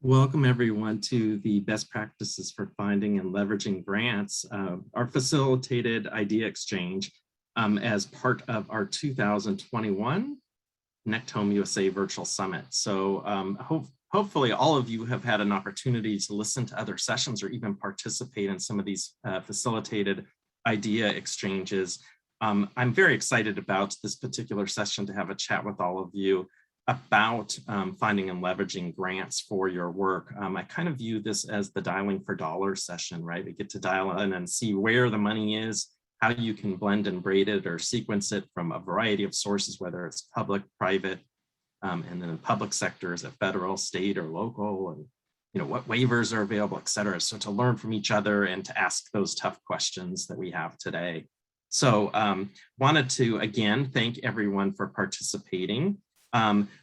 Welcome everyone to the best practices for finding and leveraging grants, our facilitated idea exchange as part of our 2021 ConnectHomeUSA Virtual Summit. So hopefully all of you have had an opportunity to listen to other sessions or even participate in some of these facilitated idea exchanges. I'm very excited about this particular session to have a chat with all of you about finding and leveraging grants for your work. I kind of view this as the dialing for dollars session, right? We get to dial in and see where the money is, how you can blend and braid it or sequence it from a variety of sources, whether it's public, private, and then public sectors at federal, state, or local, and what waivers are available, et cetera. So to learn from each other and to ask those tough questions that we have today. So wanted to, again, thank everyone for participating.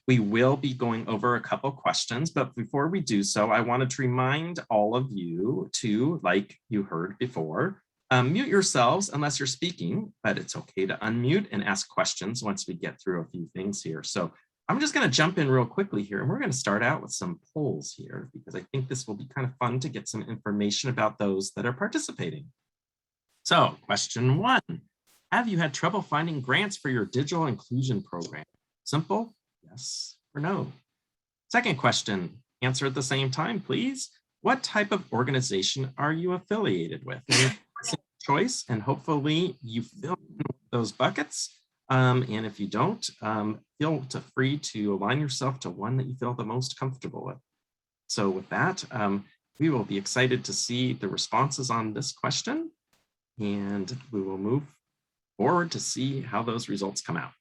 We will be going over a couple questions, but before we do so, I wanted to remind all of you to, like you heard before, mute yourselves unless you're speaking, but it's okay to unmute and ask questions once we get through a few things here. So I'm just going to jump in real quickly here, and we're going to start out with some polls here because I think this will be kind of fun to get some information about those that are participating. So question 1, have you had trouble finding grants for your digital inclusion program? Simple, yes or no. Second question, answer at the same time, please. What type of organization are you affiliated with? Choice, and hopefully you fill in those buckets. And if you don't, feel free to align yourself to one that you feel the most comfortable with. So with that, we will be excited to see the responses on this question, and we will move forward to see how those results come out.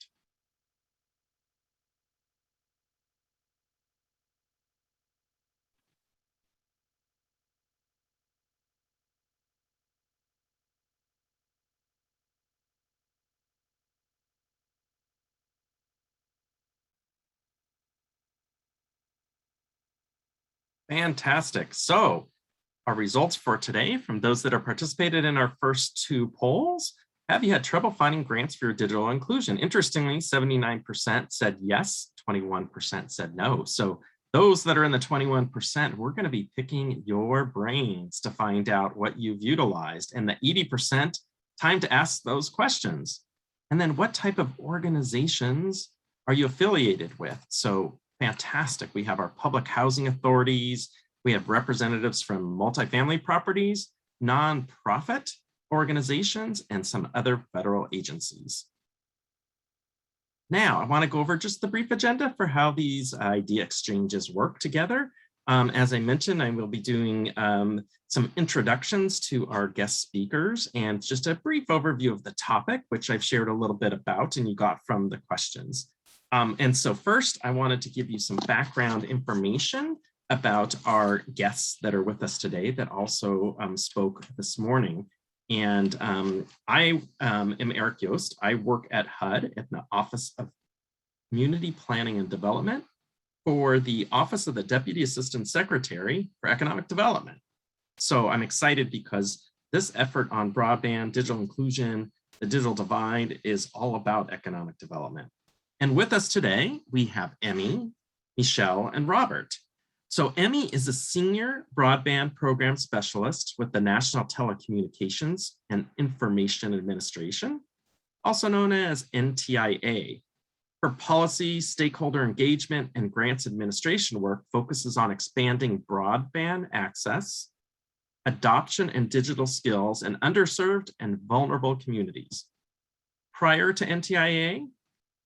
Fantastic. So our results for today from those that are participated in our first 2 polls. Have you had trouble finding grants for your digital inclusion? Interestingly, 79% said yes, 21% said no. So those that are in the 21%, we're going to be picking your brains to find out what you've utilized. And the 80%, time to ask those questions. And then what type of organizations are you affiliated with? So fantastic. We have our public housing authorities. We have representatives from multifamily properties, nonprofit organizations, and some other federal agencies. Now, I want to go over just the brief agenda for how these idea exchanges work together. As I mentioned, I will be doing some introductions to our guest speakers and just a brief overview of the topic, which I've shared a little bit about and you got from the questions. And so first, I wanted to give you some background information about our guests that are with us today that also spoke this morning. And I am Eric Yost. I work at HUD at the Office of Community Planning and Development for the Office of the Deputy Assistant Secretary for Economic Development. So I'm excited because this effort on broadband, digital inclusion, the digital divide is all about economic development. And with us today, we have Emmy, Michelle, and Robert. So Emmy is a senior broadband program specialist with the National Telecommunications and Information Administration, also known as NTIA. Her policy, stakeholder engagement, and grants administration work focuses on expanding broadband access, adoption and digital skills in underserved and vulnerable communities. Prior to NTIA,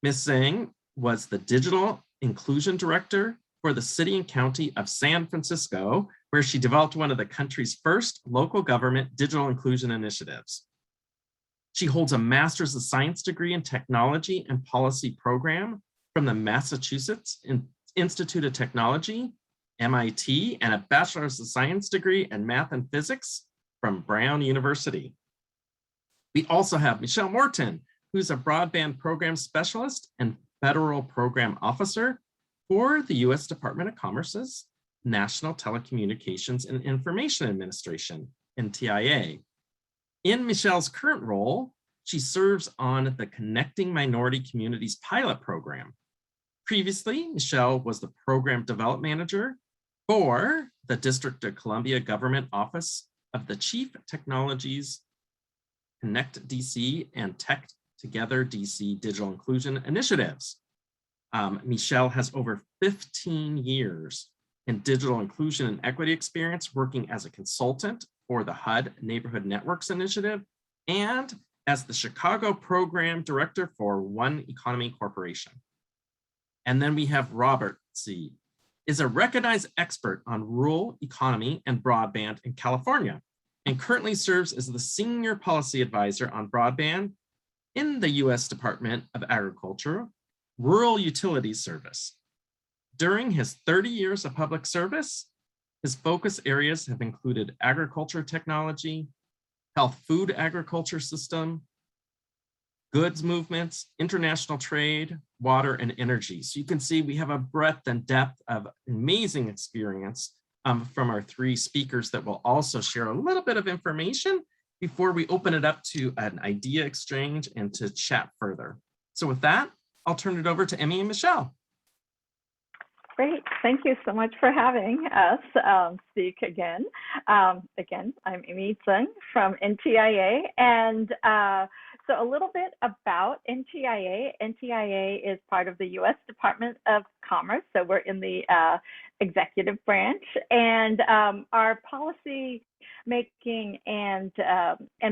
Ms. Zhang was the Digital Inclusion Director for the City and County of San Francisco, where she developed one of the country's first local government digital inclusion initiatives. She holds a Master's of Science degree in Technology and Policy program from the Massachusetts Institute of Technology, MIT, and a Bachelor's of Science degree in Math and Physics from Brown University. We also have Michelle Morton, who's a broadband program specialist and federal program officer for the U.S. Department of Commerce's National Telecommunications and Information Administration, NTIA. In Michelle's current role, she serves on the Connecting Minority Communities pilot program. Previously, Michelle was the program development manager For the District of Columbia Government Office of the Chief Technologies, Connect DC and Tech Together DC Digital Inclusion Initiatives. Michelle has over 15 years in digital inclusion and equity experience working as a consultant for the HUD Neighborhood Networks Initiative and as the Chicago Program Director for One Economy Corporation. And then we have Robert C. is a recognized expert on rural economy and broadband in California and currently serves as the Senior Policy Advisor on broadband in the U.S. Department of Agriculture Rural Utilities Service. During his 30 years of public service, his focus areas have included agriculture technology, health food agriculture system, goods movements, international trade, water, and energy. So you can see we have a breadth and depth of amazing experience from our three speakers that will also share a little bit of information before we open it up to an idea exchange and to chat further. So with that, I'll turn it over to Emmy and Michelle. Great, thank you so much for having us speak again. Again, I'm Emmy Tseng from NTIA, and so a little bit about NTIA. NTIA is part of the U.S. Department of Commerce, so we're in the executive branch, and our policy making and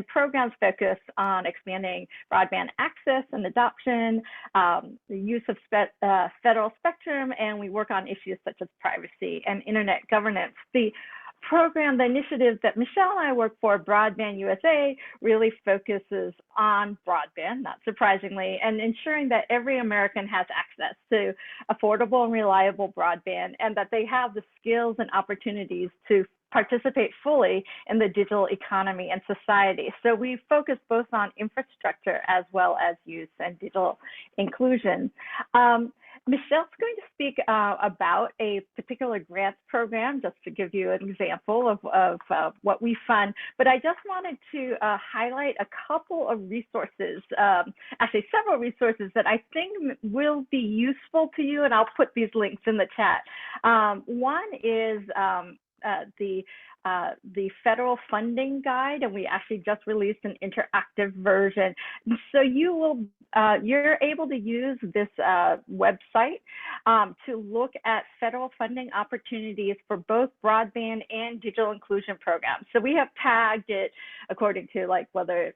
programs focus on expanding broadband access and adoption, the use of federal spectrum, and we work on issues such as privacy and internet governance. The program, the initiative that Michelle and I work for, Broadband USA, really focuses on broadband, not surprisingly, and ensuring that every American has access to affordable and reliable broadband, and that they have the skills and opportunities to participate fully in the digital economy and society. So we focus both on infrastructure as well as use and digital inclusion. Michelle's going to speak about a particular grants program, just to give you an example of what we fund. But I just wanted to highlight a couple of resources, actually several resources that I think will be useful to you, and I'll put these links in the chat. One is the federal funding guide, and we actually just released an interactive version. So you're able to use this website to look at federal funding opportunities for both broadband and digital inclusion programs. So we have tagged it according to like whether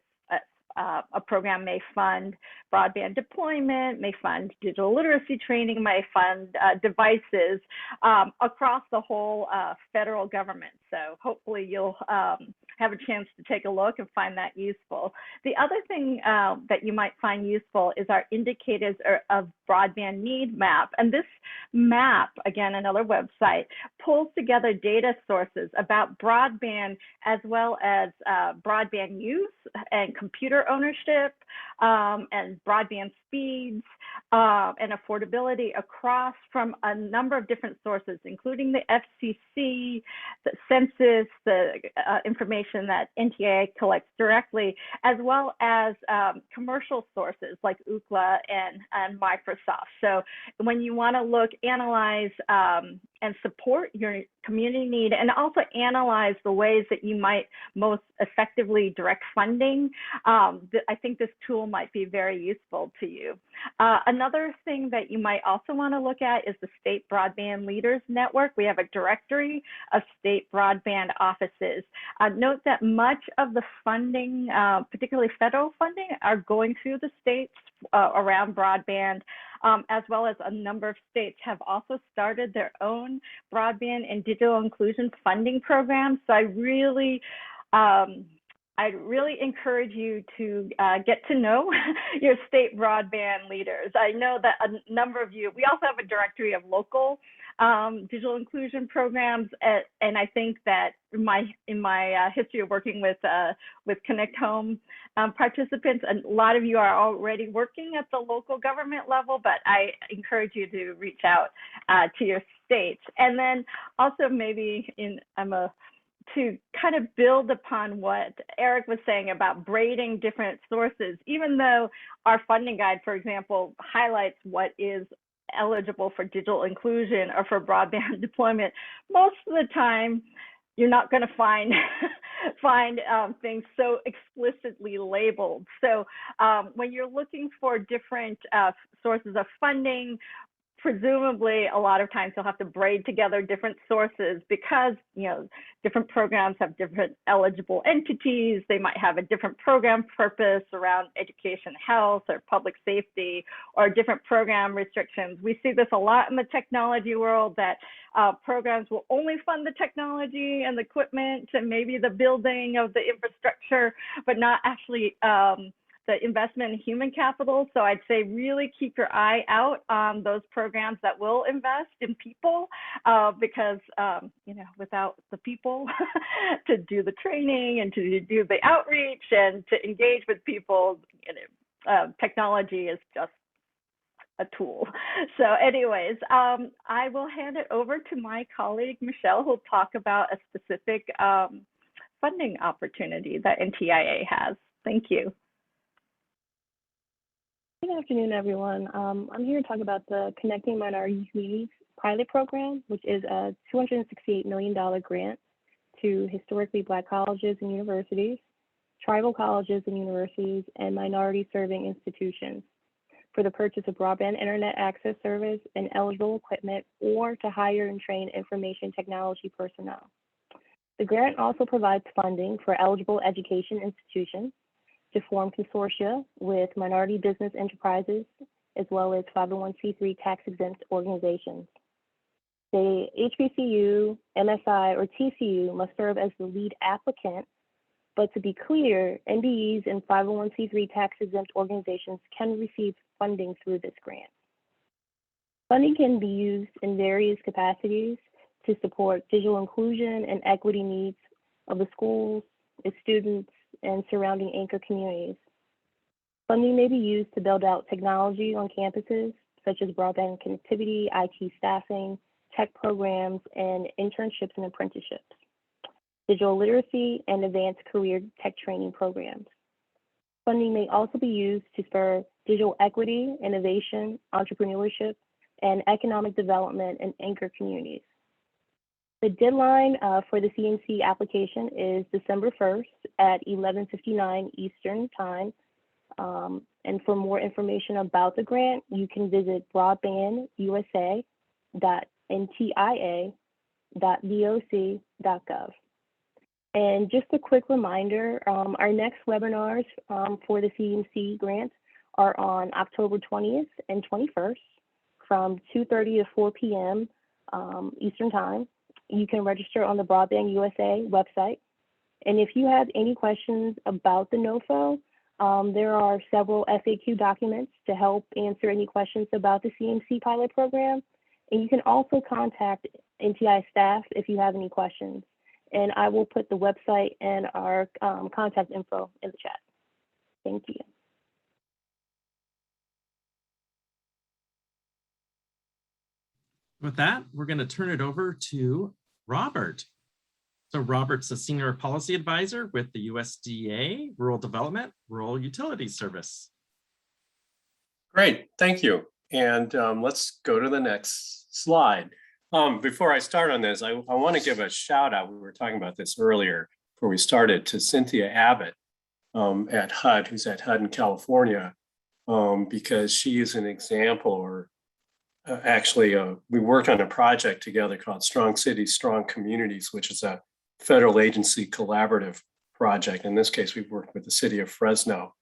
a program may fund broadband deployment, may fund digital literacy training, may fund devices across the whole federal government. So hopefully you'll have a chance to take a look and find that useful. The other thing that you might find useful is our indicators of broadband need map. And this map, again, another website, pulls together data sources about broadband as well as broadband use and computer ownership and broadband speeds and affordability across from a number of different sources, including the FCC, the census, the information that NTIA collects directly, as well as commercial sources like Ookla and Microsoft. So when you want to look, analyze, and support your community need, and also analyze the ways that you might most effectively direct funding, I think this tool might be very useful to you. Another thing that you might also want to look at is the State Broadband Leaders Network. We have a directory of state broadband offices. Note that much of the funding, particularly federal funding, are going through the states around broadband, as well as a number of states have also started their own broadband and digital inclusion funding programs. So I'd really encourage you to get to know your state broadband leaders. I know that a number of you, we also have a directory of local digital inclusion programs, and I think that in my history of working with Connect Home participants, a lot of you are already working at the local government level, but I encourage you to reach out to your states. And then also maybe to kind of build upon what Eric was saying about braiding different sources, even though our funding guide, for example, highlights what is eligible for digital inclusion or for broadband deployment, most of the time, you're not going to find things so explicitly labeled. So when you're looking for different sources of funding, presumably a lot of times you'll have to braid together different sources because, you know, different programs have different eligible entities. They might have a different program purpose around education, health, or public safety, or different program restrictions. We see this a lot in the technology world, that programs will only fund the technology and the equipment and maybe the building of the infrastructure, but not actually the investment in human capital. So I'd say really keep your eye out on those programs that will invest in people, because you know, without the people to do the training and to do the outreach and to engage with people, you know, technology is just a tool. So anyways, I will hand it over to my colleague, Michelle, who'll talk about a specific funding opportunity that NTIA has. Thank you. Good afternoon, everyone. I'm here to talk about the Connecting Minority Communities pilot program, which is a $268 million grant to historically Black colleges and universities, tribal colleges and universities, and minority serving institutions for the purchase of broadband internet access service and eligible equipment, or to hire and train information technology personnel. The grant also provides funding for eligible education institutions to form consortia with minority business enterprises, as well as 501c3 tax-exempt organizations. The HBCU, MSI, or TCU must serve as the lead applicant, but to be clear, NBEs and 501c3 tax-exempt organizations can receive funding through this grant. Funding can be used in various capacities to support digital inclusion and equity needs of the schools, its students, and surrounding anchor communities. Funding may be used to build out technology on campuses, such as broadband connectivity, IT staffing, tech programs, and internships and apprenticeships, digital literacy, and advanced career tech training programs. Funding may also be used to spur digital equity, innovation, entrepreneurship, and economic development in anchor communities. The deadline for the CMC application is December 1st at 11:59 Eastern Time. And for more information about the grant, you can visit broadbandusa.ntia.voc.gov. And just a quick reminder, our next webinars for the CMC grant are on October 20th and 21st from 2:30 to 4 p.m. Eastern Time. You can register on the Broadband USA website. And if you have any questions about the NOFO, there are several FAQ documents to help answer any questions about the CMC pilot program. And you can also contact NTI staff if you have any questions. And I will put the website and our contact info in the chat. Thank you. With that, we're going to turn it over to Robert. So Robert's a senior policy advisor with the USDA Rural Development Rural Utilities Service. Great, thank you. And let's go to the next slide. Before I start on this, I want to give a shout out. We were talking about this earlier before we started, to Cynthia Abbott at HUD, who's at HUD in California, because she is an example, or actually, we worked on a project together called Strong Cities, Strong Communities, which is a federal agency collaborative project. In this case, we've worked with the city of Fresno.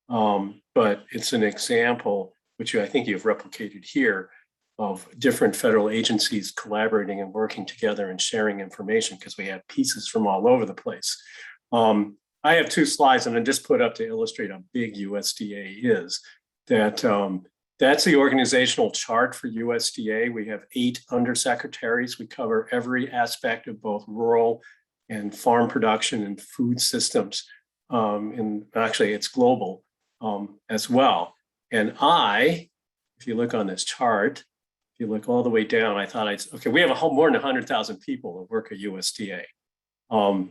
But it's an example, which I think you've replicated here, of different federal agencies collaborating and working together and sharing information, because we have pieces from all over the place. I have two slides and I just put up to illustrate how big USDA is. That's the organizational chart for USDA. We have 8 undersecretaries. We cover every aspect of both rural and farm production and food systems. And actually, it's global as well. And if you look on this chart, if you look all the way down, I thought okay, we have more than 100,000 people that work at USDA.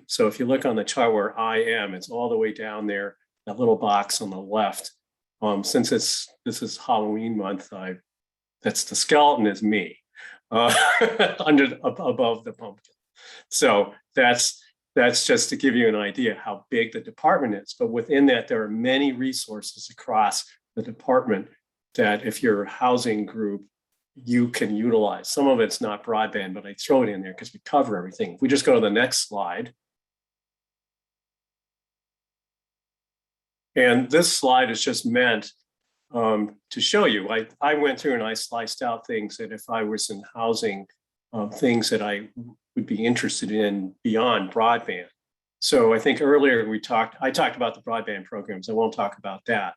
So if you look on the chart where I am, it's all the way down there, that little box on the left. Since this is Halloween month, I That's the skeleton is me above the pumpkin. So that's just to give you an idea how big the department is. But within that, there are many resources across the department that if you're a housing group, you can utilize. Some of it's not broadband, but I throw it in there because we cover everything. If we just go to the next slide. And this slide is just meant to show you. I went through and I sliced out things that if I was in housing, things that I would be interested in beyond broadband. So I think earlier I talked about the broadband programs. I won't talk about that.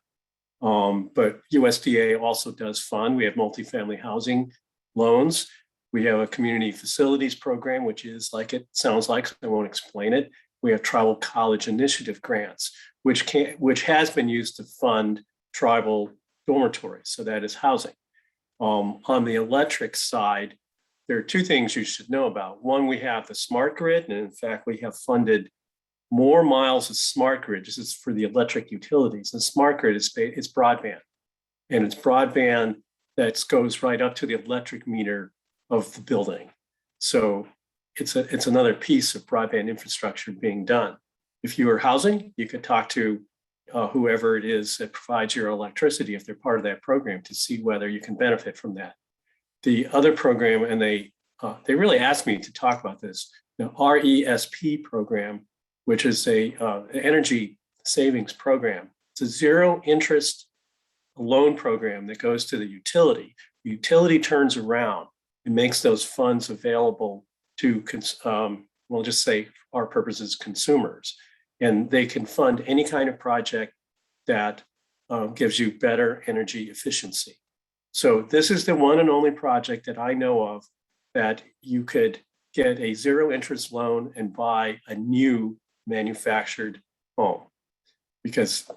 But USDA also does fund. We have multifamily housing loans. We have a community facilities program, which is like it sounds like, so I won't explain it. We have tribal college initiative grants, which has been used to fund tribal dormitories. So that is housing. On the electric side, there are two things you should know about. One, we have the smart grid, and in fact, we have funded more miles of smart grid. This is for the electric utilities. The smart grid is broadband, and it's broadband that goes right up to the electric meter of the building. So it's another piece of broadband infrastructure being done. If you are housing, you could talk to whoever it is that provides your electricity if they're part of that program to see whether you can benefit from that. The other program, and they really asked me to talk about this, the RESP program, which is a energy savings program. It's a zero interest loan program that goes to the utility. The utility turns around and makes those funds available to, we'll just say our purposes, consumers. And they can fund any kind of project that gives you better energy efficiency. So this is the one and only project that I know of that you could get a zero interest loan and buy a new manufactured home, because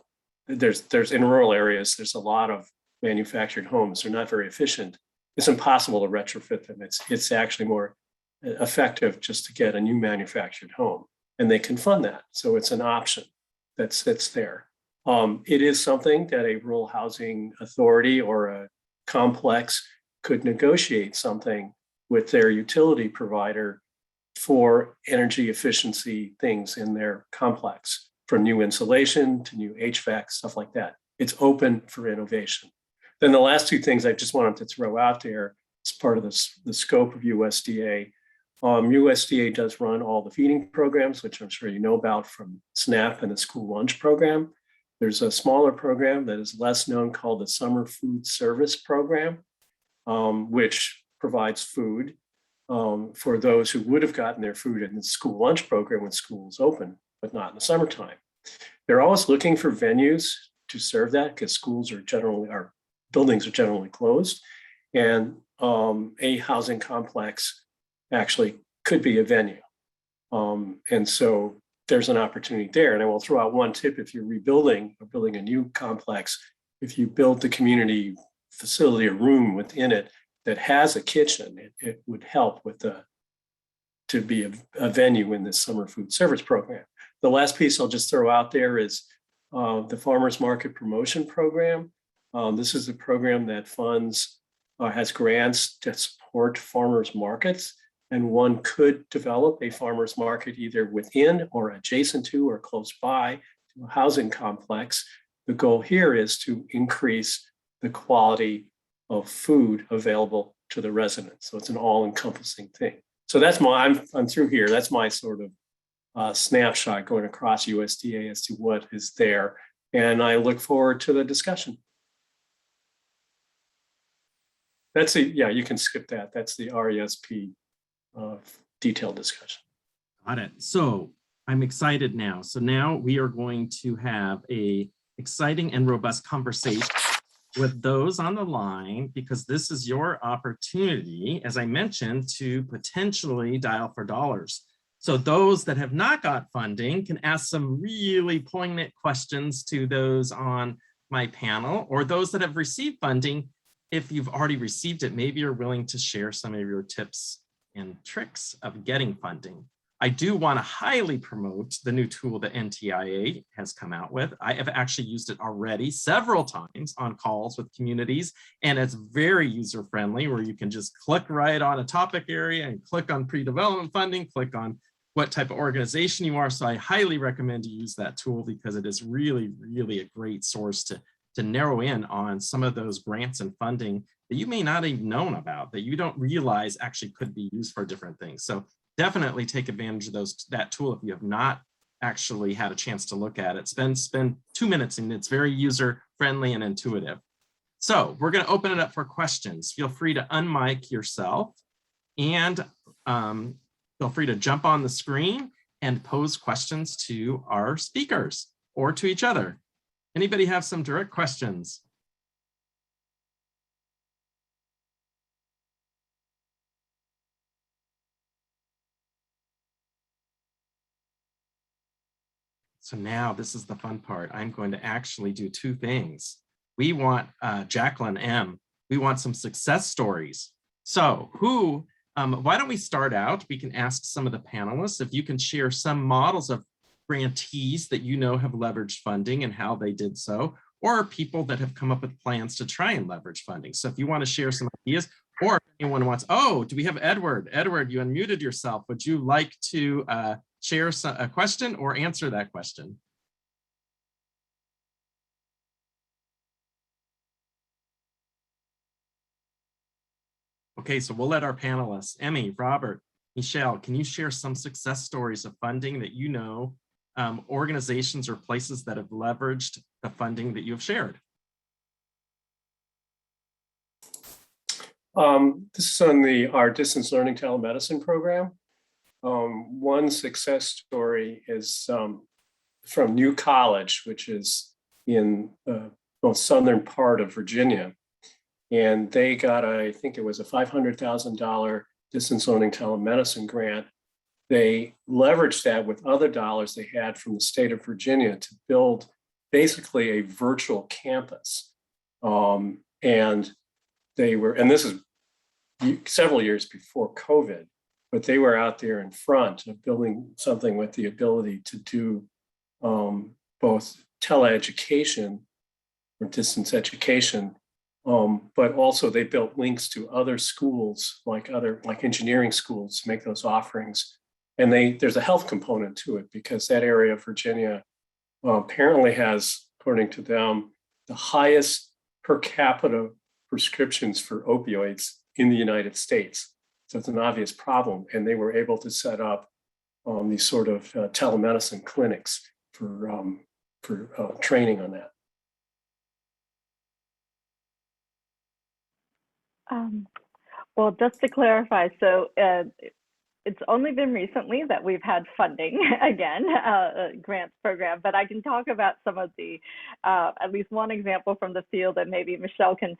there's in rural areas, there's a lot of manufactured homes. They're not very efficient. It's impossible to retrofit them. It's actually more effective just to get a new manufactured home, and they can fund that. So it's an option that sits there. It is something that a rural housing authority or a complex could negotiate something with their utility provider for energy efficiency things in their complex, from new insulation to new HVAC, stuff like that. It's open for innovation. Then the last two things I just wanted to throw out there as part of the scope of USDA. USDA does run all the feeding programs, which I'm sure you know about from SNAP and the school lunch program. There's a smaller program that is less known called the Summer Food Service Program, which provides food for those who would have gotten their food in the school lunch program when school's open, but not in the summertime. They're always looking for venues to serve that because our buildings are generally closed, and a housing complex actually could be a venue. And so there's an opportunity there. And I will throw out one tip: if you're rebuilding or building a new complex, if you build the community facility, a room within it that has a kitchen, it would help with to be a venue in this summer food service program. The last piece I'll just throw out there is the Farmers Market Promotion Program. This is a program that has grants to support farmers markets, and one could develop a farmers market either within or adjacent to or close by to a housing complex. The goal here is to increase the quality of food available to the residents. So it's an all-encompassing thing. So that's I'm through here. That's my sort of snapshot going across USDA as to what is there. And I look forward to the discussion. You can skip that. That's the RESP detailed discussion. Got it. So I'm excited now. So now we are going to have a exciting and robust conversation with those on the line, because this is your opportunity, as I mentioned, to potentially dial for dollars. So those that have not got funding can ask some really poignant questions to those on my panel, or those that have received funding. If you've already received it, maybe you're willing to share some of your tips and tricks of getting funding. I do want to highly promote the new tool that NTIA has come out with. I have actually used it already several times on calls with communities, and it's very user-friendly, where you can just click right on a topic area and click on pre-development funding, click on what type of organization you are. So I highly recommend you use that tool, because it is really, really a great source to narrow in on some of those grants and funding that you may not have known about, that you don't realize actually could be used for different things. So definitely take advantage of that tool if you have not actually had a chance to look at it. Spend 2 minutes, and it's very user friendly and intuitive. So we're going to open it up for questions. Feel free to unmic yourself, and feel free to jump on the screen and pose questions to our speakers or to each other. Anybody have some direct questions? So now this is the fun part. I'm going to actually do two things. We want, Jacqueline M., we want some success stories. So why don't we start out? We can ask some of the panelists if you can share some models of grantees that you know have leveraged funding and how they did so, or people that have come up with plans to try and leverage funding. So if you want to share some ideas, or if anyone wants, oh, do we have Edward? Edward, you unmuted yourself. Would you like to share a question or answer that question? Okay, so we'll let our panelists, Emmy, Robert, Michelle, can you share some success stories of funding that you know, organizations or places that have leveraged the funding that you have shared? This is on our distance learning telemedicine program. One success story is from New College, which is in the most southern part of Virginia. And they got, I think it was a $500,000 distance learning telemedicine grant. They leveraged that with other dollars they had from the state of Virginia to build basically a virtual campus. And this is several years before COVID, but they were out there in front of building something with the ability to do both teleeducation or distance education, but also they built links to other schools, like engineering schools, to make those offerings. And there's a health component to it, because that area of Virginia apparently has, according to them, the highest per capita prescriptions for opioids in the United States. So it's an obvious problem. And they were able to set up these sort of telemedicine clinics for training on that. Well, just to clarify, so it's only been recently that we've had funding again, grants program, but I can talk about some of the, at least one example from the field, and maybe Michelle can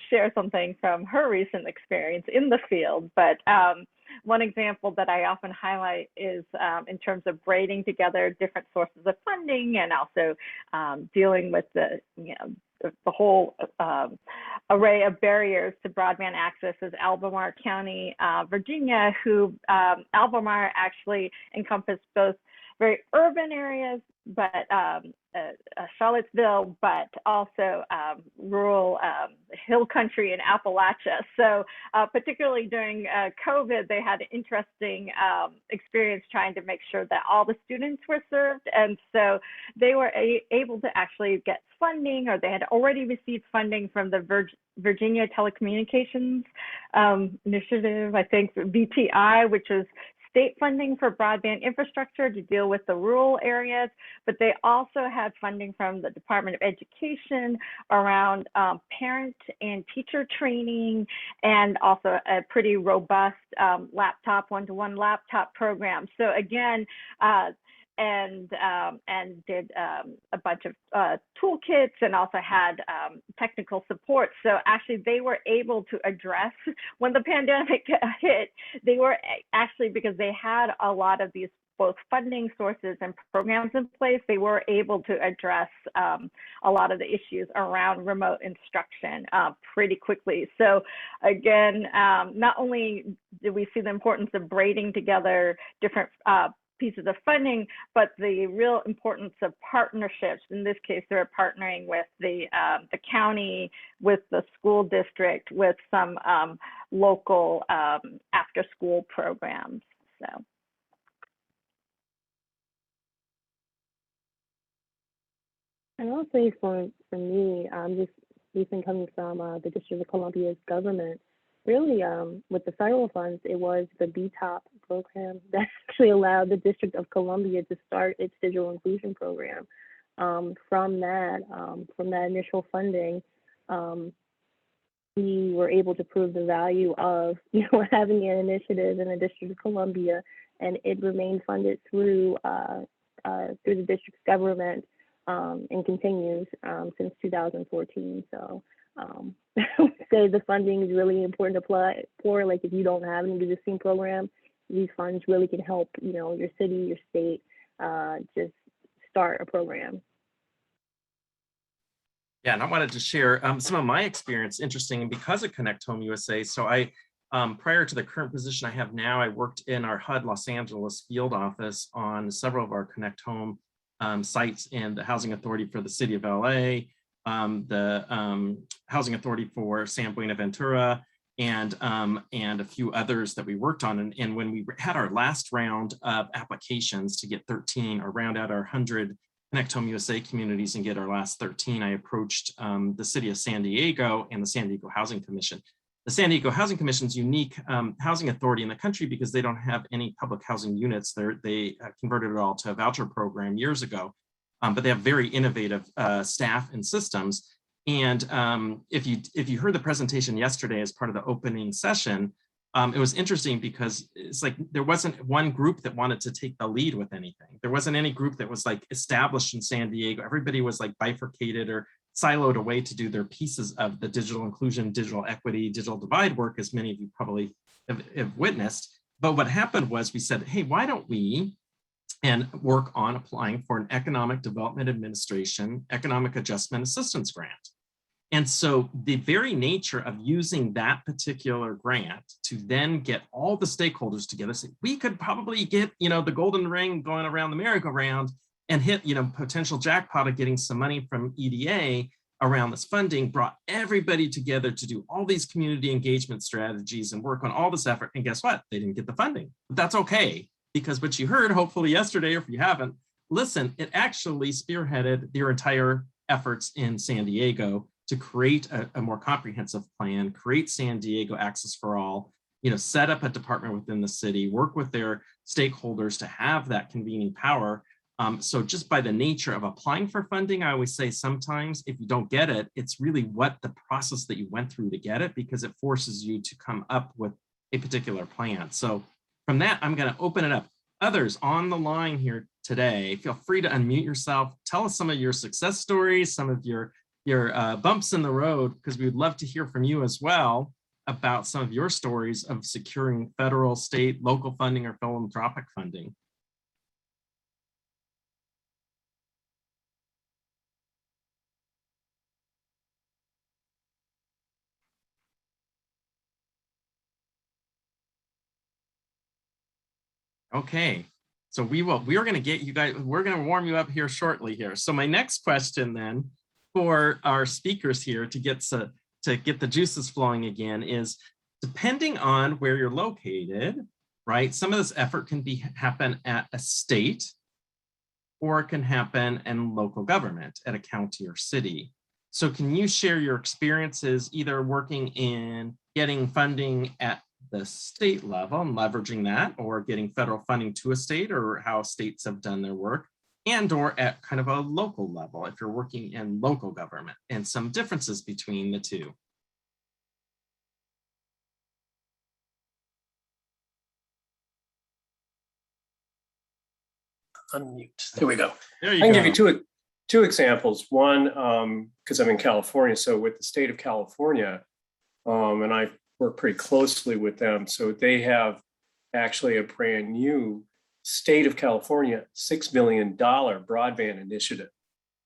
share something from her recent experience in the field. But one example that I often highlight is in terms of braiding together different sources of funding, and also dealing with the whole array of barriers to broadband access is Albemarle County, Virginia, who Albemarle actually encompassed both very urban areas, but Charlottesville, but also rural hill country in Appalachia. So particularly during COVID, they had an interesting experience trying to make sure that all the students were served. And so they were able to actually get funding, or they had already received funding from the Virginia Telecommunications Initiative, I think VTI, which is state funding for broadband infrastructure to deal with the rural areas, but they also had funding from the Department of Education around parent and teacher training, and also a pretty robust one-to-one laptop program. So again, and did a bunch of toolkits, and also had technical support. So actually they were able to address, when the pandemic hit, they were actually, because they had a lot of these both funding sources and programs in place, they were able to address a lot of the issues around remote instruction pretty quickly. So again, not only did we see the importance of braiding together different pieces of funding, but the real importance of partnerships. In this case, they're partnering with the county, with the school district, with some local after-school programs. So. And I'll say for me, just recently coming from the District of Columbia's government, really with the federal funds, it was the BTOP program that actually allowed the District of Columbia to start its digital inclusion program. From that initial funding, we were able to prove the value of having an initiative in the District of Columbia, and it remained funded through the district's government. And continues since 2014. So I would say the funding is really important to apply for. Like if you don't have an existing program, these funds really can help, your city, your state, just start a program. Yeah, and I wanted to share some of my experience, interesting, and because of ConnectHomeUSA. So I, prior to the current position I have now, I worked in our HUD Los Angeles field office on several of our Connect Home sites and the Housing Authority for the City of LA, the Housing Authority for San Buenaventura, and a few others that we worked on. And when we had our last round of applications to get 13 or round out our 100 ConnectHomeUSA communities and get our last 13, I approached the City of San Diego and the San Diego Housing Commission. The San Diego Housing Commission's unique housing authority in the country because they don't have any public housing units. They converted it all to a voucher program years ago, but they have very innovative staff and systems. And if you heard the presentation yesterday as part of the opening session, it was interesting because it's like there wasn't one group that wanted to take the lead with anything. There wasn't any group that was like established in San Diego. Everybody was like bifurcated or siloed away to do their pieces of the digital inclusion, digital equity, digital divide work, as many of you probably have witnessed. But what happened was we said, hey, why don't we work on applying for an Economic Development Administration Economic Adjustment Assistance Grant. And so the very nature of using that particular grant to then get all the stakeholders together, say, we could probably get, the golden ring going around the merry-go-round and hit, potential jackpot of getting some money from EDA around this funding, brought everybody together to do all these community engagement strategies and work on all this effort. And guess what? They didn't get the funding. But that's okay, because what you heard, hopefully yesterday, or if you haven't, listen, it actually spearheaded their entire efforts in San Diego to create a more comprehensive plan, create San Diego Access for All, set up a department within the city, work with their stakeholders to have that convening power. So just by the nature of applying for funding, I always say sometimes if you don't get it, it's really what the process that you went through to get it, because it forces you to come up with a particular plan. So from that, I'm going to open it up. Others on the line here today, feel free to unmute yourself. Tell us some of your success stories, some of your bumps in the road, because we would love to hear from you as well about some of your stories of securing federal, state, local funding or philanthropic funding. Okay, so we are going to get you guys, we're going to warm you up here shortly here. So my next question then for our speakers here to get the juices flowing again is, depending on where you're located, right? Some of this effort can happen at a state, or it can happen in local government at a county or city. So can you share your experiences either working in getting funding at the state level and leveraging that, or getting federal funding to a state, or how states have done their work, and or at kind of a local level if you're working in local government, and some differences between the two? Unmute. There we go. There you I can go. give you two examples. One, because I'm in California, so with the state of California, and I work pretty closely with them. So they have actually a brand new state of California $6 million broadband initiative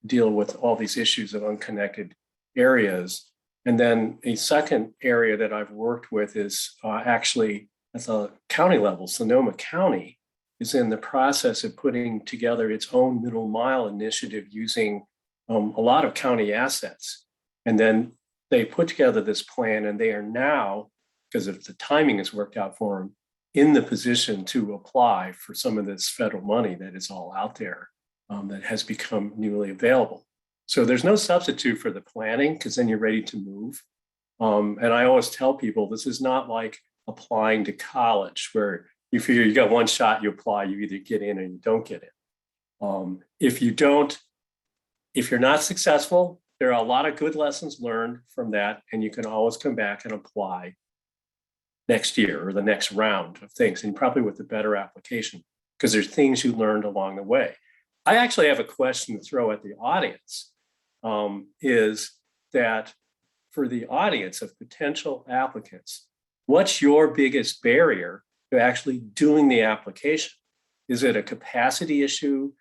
to deal with all these issues of unconnected areas. And then a second area that I've worked with is actually at the county level. Sonoma County is in the process of putting together its own middle mile initiative using a lot of county assets. And then they put together this plan, and they are now, because of the timing has worked out for them, in the position to apply for some of this federal money that is all out there that has become newly available. So there's no substitute for the planning, because then you're ready to move. And I always tell people, this is not like applying to college where you figure you got one shot, you apply, you either get in or you don't get in. If you're not successful, there are a lot of good lessons learned from that, and you can always come back and apply next year or the next round of things, and probably with a better application, because there's things you learned along the way. I actually have a question to throw at the audience, is that for the audience of potential applicants, what's your biggest barrier to actually doing the application? Is it a capacity issue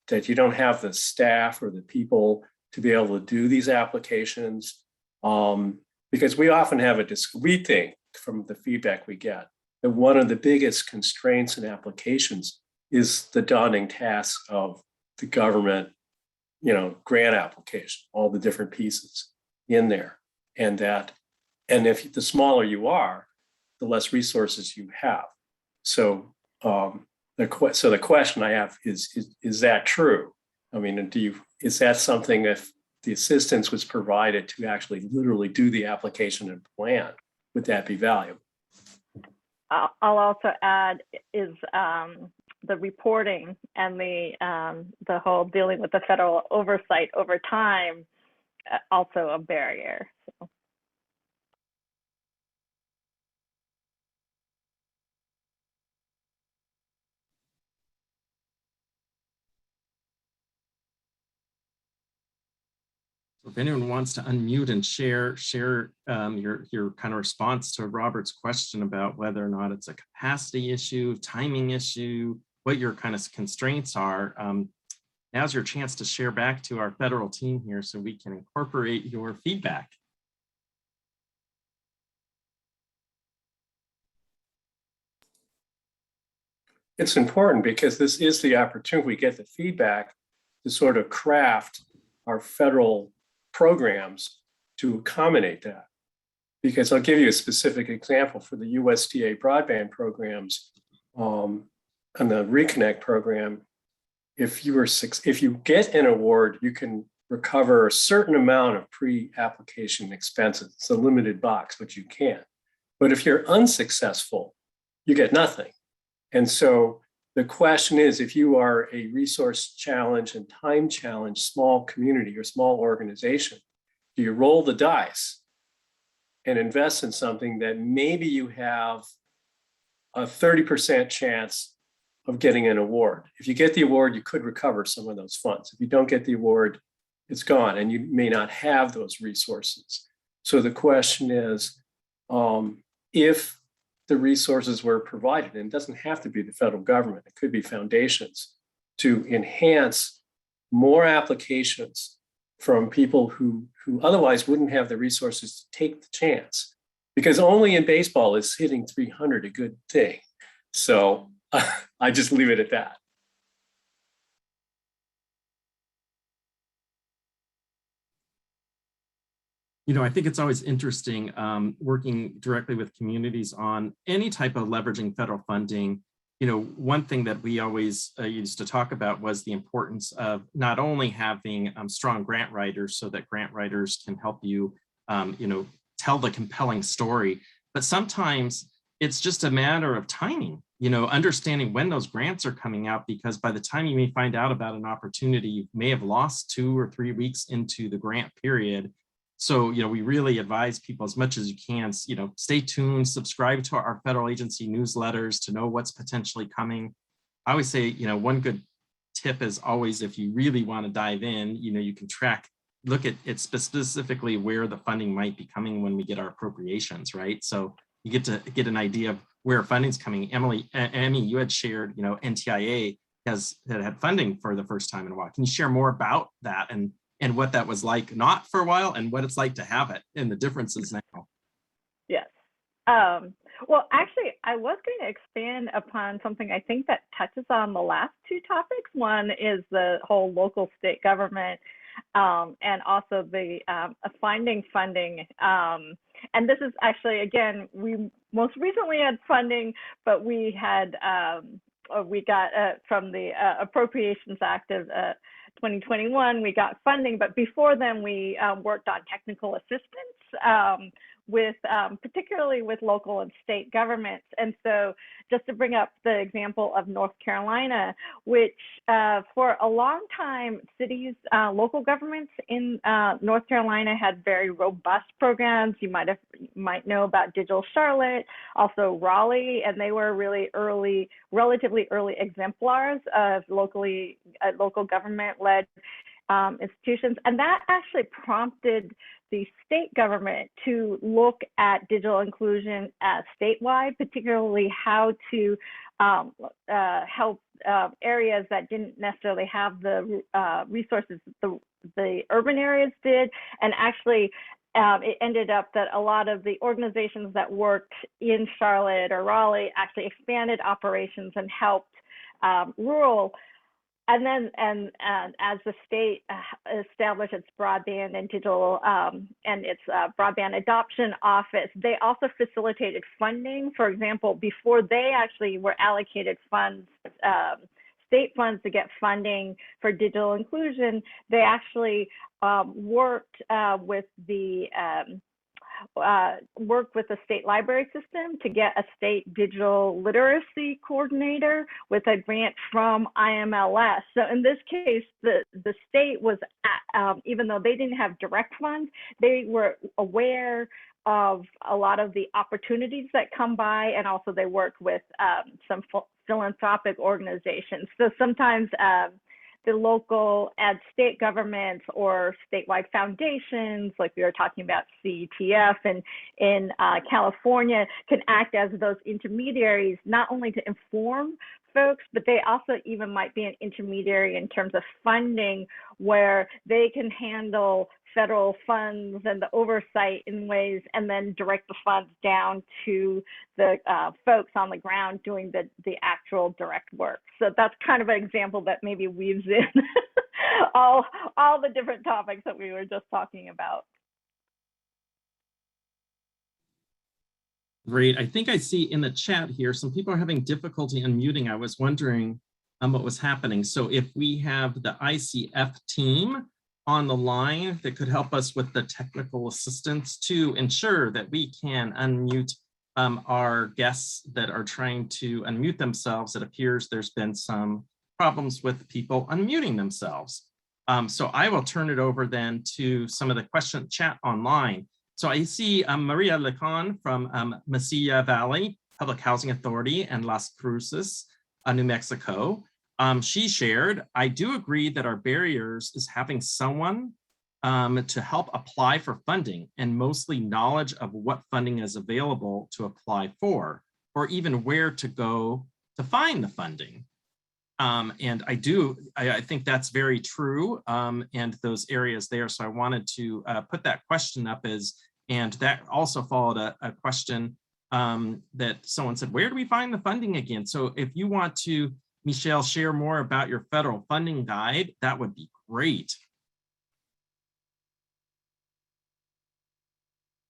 that you don't have the staff or the people to be able to do these applications? Because we often have we think from the feedback we get that one of the biggest constraints in applications is the daunting task of the government, grant application, all the different pieces in there. And if the smaller you are, the less resources you have. So the question I have is that true? I mean, is that something, if the assistance was provided to actually literally do the application and plan, would that be valuable? I'll also add is the reporting and the whole dealing with the federal oversight over time, also a barrier. So. If anyone wants to unmute and share your kind of response to Robert's question about whether or not it's a capacity issue, timing issue, what your kind of constraints are, now's your chance to share back to our federal team here so we can incorporate your feedback. It's important because this is the opportunity we get the feedback to sort of craft our federal programs to accommodate that. Because I'll give you a specific example for the USDA broadband programs and the Reconnect program. If you get an award, you can recover a certain amount of pre-application expenses. It's a limited box, but you can. But if you're unsuccessful, you get nothing. And so the question is, if you are a resource challenge and time challenge small community or small organization, do you roll the dice and invest in something that maybe you have a 30% chance of getting an award? If you get the award, you could recover some of those funds. If you don't get the award, it's gone, and you may not have those resources. So the question is, if the resources were provided, and it doesn't have to be the federal government, it could be foundations, to enhance more applications from people who otherwise wouldn't have the resources to take the chance. Because only in baseball is hitting 300 a good thing. So I just leave it at that. I think it's always interesting working directly with communities on any type of leveraging federal funding. One thing that we always used to talk about was the importance of not only having strong grant writers so that grant writers can help you, tell the compelling story, but sometimes it's just a matter of timing, understanding when those grants are coming out, because by the time you may find out about an opportunity, you may have lost 2 or 3 weeks into the grant period. So, we really advise people as much as you can, stay tuned, subscribe to our federal agency newsletters to know what's potentially coming. I always say, one good tip is always, if you really want to dive in, you can look at it specifically where the funding might be coming when we get our appropriations, right? So you get to get an idea of where funding's coming. Amy, you had shared, you know, NTIA had funding for the first time in a while. Can you share more about that and what that was like not for a while and what it's like to have it and the differences now? Yes. Well, actually, I was going to expand upon something I think that touches on the last two topics. One is the whole local state government and also the finding funding. And this is actually, again, we most recently had funding, but we had, we got from the Appropriations Act of 2021, we got funding, but before then we worked on technical assistance with particularly with local and state governments. And so just to bring up the example of North Carolina, which for a long time, cities, local governments in North Carolina had very robust programs. You might know about Digital Charlotte, also Raleigh, and they were really early, relatively early exemplars of local government-led institutions. And that actually prompted the state government to look at digital inclusion statewide, particularly how to help areas that didn't necessarily have the resources the urban areas did. And actually, it ended up that a lot of the organizations that worked in Charlotte or Raleigh actually expanded operations and helped rural. And then, as the state established its broadband and digital and its broadband adoption office, they also facilitated funding. For example, before they actually were allocated funds, state funds to get funding for digital inclusion, they actually worked with the state library system to get a state digital literacy coordinator with a grant from IMLS. So in this case, the state was, even though they didn't have direct funds, they were aware of a lot of the opportunities that come by, and also they worked with some philanthropic organizations. So sometimes the local and state governments or statewide foundations, like we were talking about CETF and in California, can act as those intermediaries, not only to inform folks, but they also even might be an intermediary in terms of funding, where they can handle federal funds and the oversight in ways, and then direct the funds down to the folks on the ground doing the actual direct work. So that's kind of an example that maybe weaves in all the different topics that we were just talking about. Great. I think I see in the chat here, some people are having difficulty unmuting. I was wondering what was happening. So if we have the ICF team on the line that could help us with the technical assistance to ensure that we can unmute our guests that are trying to unmute themselves. It appears there's been some problems with people unmuting themselves. So I will turn it over then to some of the question chat online. So I see Maria Lecon from Mesilla Valley Public Housing Authority and Las Cruces, New Mexico. She shared, I do agree that our barriers is having someone to help apply for funding, and mostly knowledge of what funding is available to apply for, or even where to go to find the funding. And I think that's very true, and those areas there. So I wanted to put that question up and that also followed a question that someone said, where do we find the funding again? So if you want to, Michelle, share more about your federal funding guide, that would be great.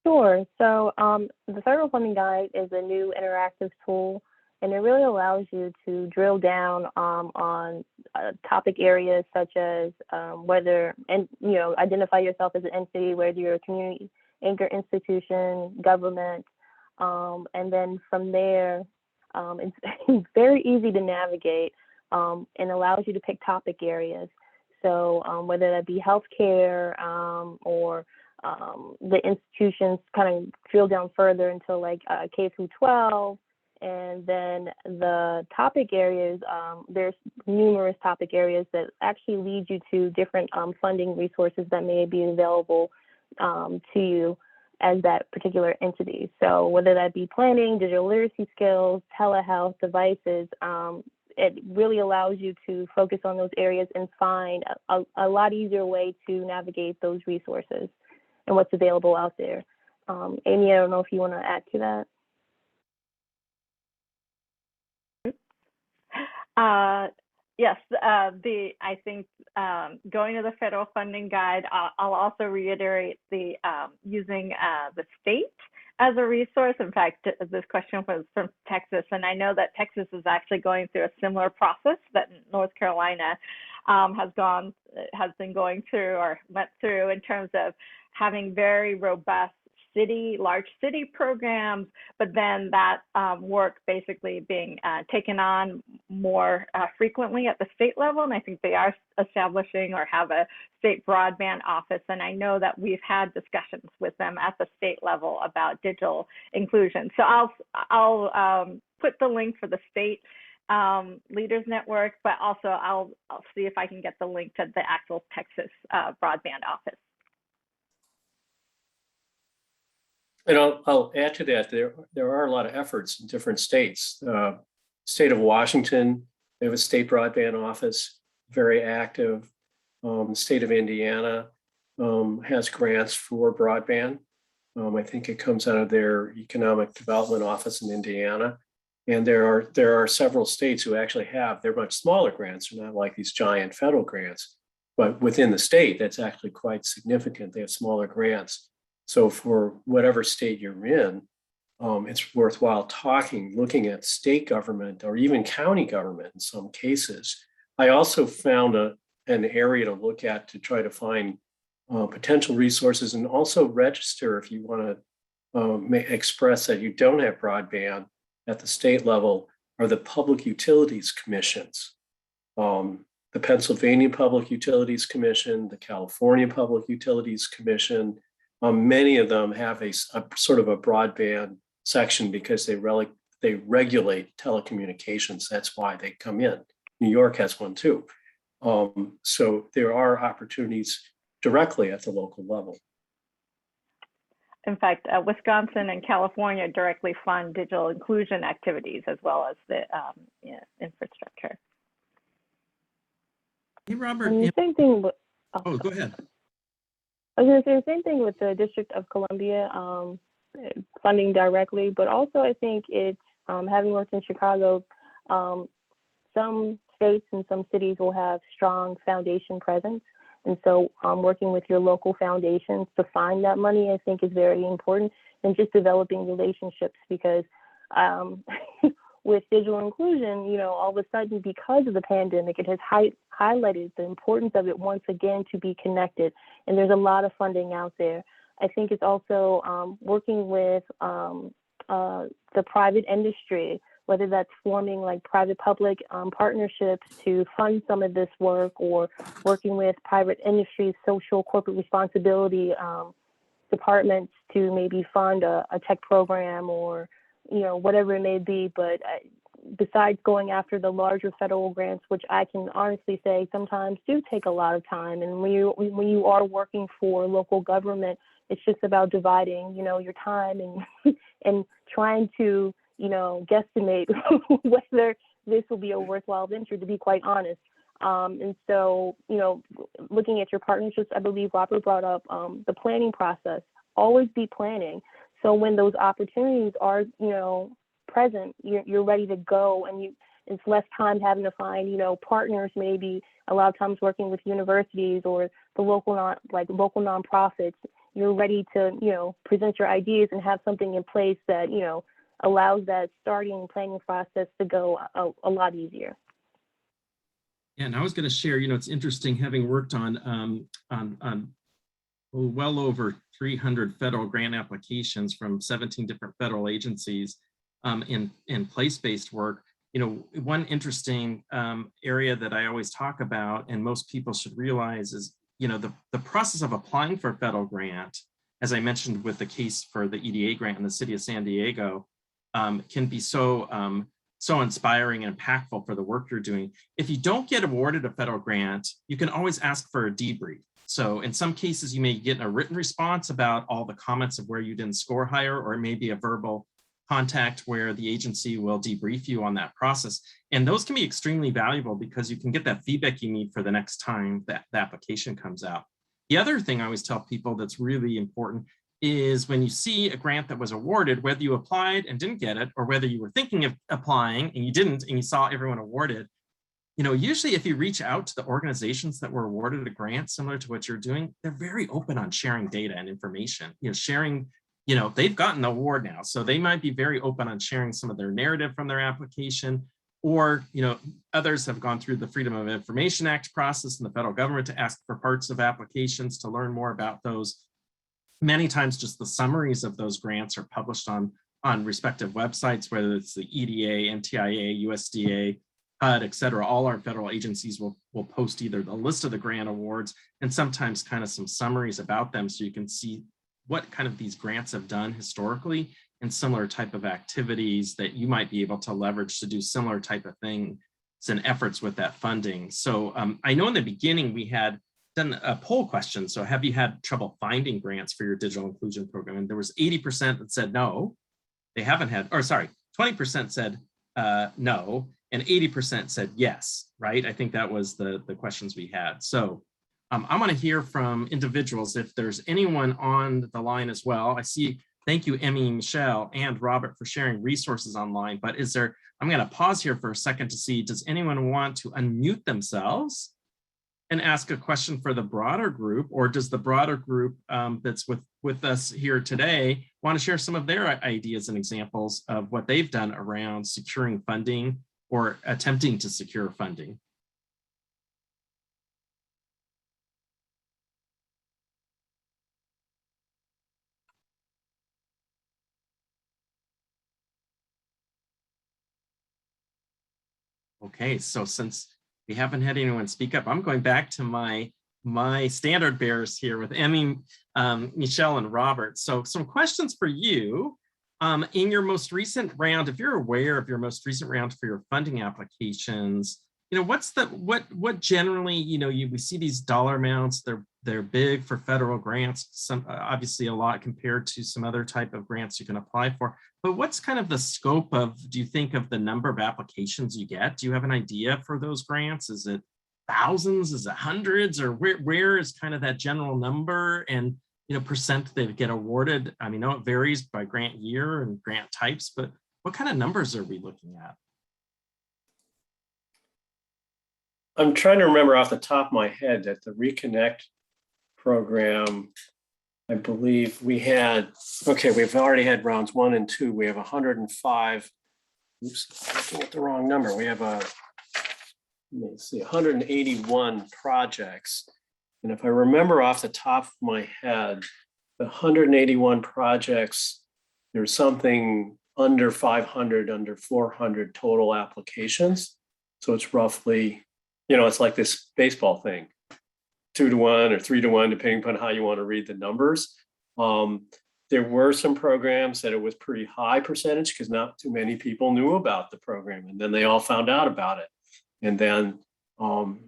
Sure. So the federal funding guide is a new interactive tool, and it really allows you to drill down on topic areas such as whether, and identify yourself as an entity, whether you're a community anchor institution, government, and then from there, it's very easy to navigate and allows you to pick topic areas. So whether that be healthcare or the institutions kind of drill down further into like K through 12, and then the topic areas, there's numerous topic areas that actually lead you to different funding resources that may be available to you. as that particular entity. So whether that be planning, digital literacy skills, telehealth, devices, it really allows you to focus on those areas and find a lot easier way to navigate those resources and what's available out there. Amy, I don't know if you want to add to that. Yes, I think going to the federal funding guide, I'll also reiterate the using the state as a resource. In fact, this question was from Texas, and I know that Texas is actually going through a similar process that North Carolina has been going through or went through in terms of having very robust large city programs, but then that work basically being taken on more frequently at the state level. And I think they are establishing or have a state broadband office. And I know that we've had discussions with them at the state level about digital inclusion. So I'll put the link for the state Leaders Network, but also I'll see if I can get the link to the actual Texas broadband office. And I'll add to that, there are a lot of efforts in different states. State of Washington, they have a state broadband office, very active. The state of Indiana has grants for broadband. I think it comes out of their economic development office in Indiana. And there are several states who actually they're much smaller grants. They're not like these giant federal grants, but within the state, that's actually quite significant. They have smaller grants. So for whatever state you're in, it's worthwhile looking at state government or even county government in some cases. I also found an area to look at to try to find potential resources and also register if you want to express that you don't have broadband at the state level are the public utilities commissions. The Pennsylvania Public Utilities Commission, the California Public Utilities Commission. Many of them have a sort of a broadband section because they regulate telecommunications. That's why they come in. New York has one too. So there are opportunities directly at the local level. In fact, Wisconsin and California directly fund digital inclusion activities as well as the infrastructure. Hey, Robert. And the same thing with, oh, go ahead. I was going to say the same thing with the District of Columbia funding directly, but also I think it's having worked in Chicago, some states and some cities will have strong foundation presence. And so working with your local foundations to find that money, I think is very important, and just developing relationships because with digital inclusion, all of a sudden, because of the pandemic, it has highlighted the importance of it once again to be connected. And there's a lot of funding out there. I think it's also working with the private industry, whether that's forming like private-public partnerships to fund some of this work, or working with private industry, social corporate responsibility departments to maybe fund a tech program or whatever it may be. But besides going after the larger federal grants, which I can honestly say sometimes do take a lot of time, and when you are working for local government, it's just about dividing, your time and trying to, guesstimate whether this will be a worthwhile venture, to be quite honest. And so, looking at your partnerships, I believe Robert brought up the planning process. Always be planning. So when those opportunities are, present, you're ready to go, and it's less time having to find, partners, maybe a lot of times working with universities or the local nonprofits. You're ready to, present your ideas and have something in place that, allows that starting planning process to go a lot easier. Yeah, and I was going to share, it's interesting having worked on well over 300 federal grant applications from 17 different federal agencies in place-based work. One interesting area that I always talk about, and most people should realize, is the process of applying for a federal grant, as I mentioned with the case for the EDA grant in the city of San Diego, can be so inspiring and impactful for the work you're doing. If you don't get awarded a federal grant, you can always ask for a debrief. So in some cases, you may get a written response about all the comments of where you didn't score higher, or maybe a verbal contact where the agency will debrief you on that process. And those can be extremely valuable because you can get that feedback you need for the next time that the application comes out. The other thing I always tell people that's really important is when you see a grant that was awarded, whether you applied and didn't get it, or whether you were thinking of applying and you didn't, and you saw everyone awarded, usually if you reach out to the organizations that were awarded a grant similar to what you're doing, they're very open on sharing data and information, sharing, they've gotten the award now. So they might be very open on sharing some of their narrative from their application, or, others have gone through the Freedom of Information Act process in the federal government to ask for parts of applications to learn more about those. Many times just the summaries of those grants are published on respective websites, whether it's the EDA, NTIA, USDA, HUD, et cetera. All our federal agencies will post either the list of the grant awards and sometimes kind of some summaries about them, so you can see what kind of these grants have done historically and similar type of activities that you might be able to leverage to do similar type of things and efforts with that funding. So I know in the beginning we had done a poll question. So have you had trouble finding grants for your digital inclusion program? And there was 80% that said no, they haven't had, or sorry, 20% said no, and 80% said yes, right? I think that was the questions we had. So I want to hear from individuals if there's anyone on the line as well. I see, thank you, Emmy, Michelle, and Robert for sharing resources online, but I'm going to pause here for a second to see, does anyone want to unmute themselves and ask a question for the broader group, or does the broader group that's with us here today want to share some of their ideas and examples of what they've done around securing funding or attempting to secure funding? Okay, so since we haven't had anyone speak up, I'm going back to my standard bearers here with Emmy, Michelle, and Robert. So some questions for you. In your most recent round, if you're aware of your most recent round for your funding applications, what generally, we see these dollar amounts, they're big for federal grants, some obviously a lot compared to some other type of grants you can apply for. But what's kind of the scope of, do you think, of the number of applications you get? Do you have an idea for those grants? Is it thousands? Is it hundreds? Or where is kind of that general number and percent that get awarded? I mean, I know it varies by grant year and grant types, but what kind of numbers are we looking at? I'm trying to remember off the top of my head that the Reconnect program, I believe we had, okay, we've already had rounds 1 and 2. We have 105, oops, I'm looking at the wrong number. We have let me see, 181 projects. And if I remember off the top of my head, the 181 projects, there's something under 500, under 400 total applications. So it's roughly, it's like this baseball thing, 2-to-1 or 3-to-1, depending upon how you want to read the numbers. There were some programs that it was pretty high percentage because not too many people knew about the program, and then they all found out about it. And then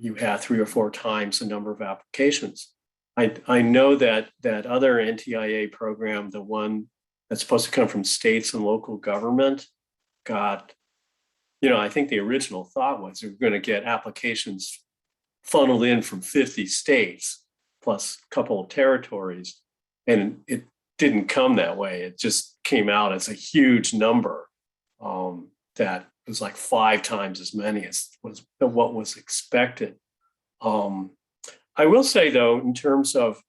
you had 3 or 4 times the number of applications. I know that other NTIA program, the one that's supposed to come from states and local government, got, I think the original thought was we were going to get applications funneled in from 50 states plus a couple of territories. And it didn't come that way. It just came out as a huge number that was like 5 times as many as what was expected. I will say though, in terms of,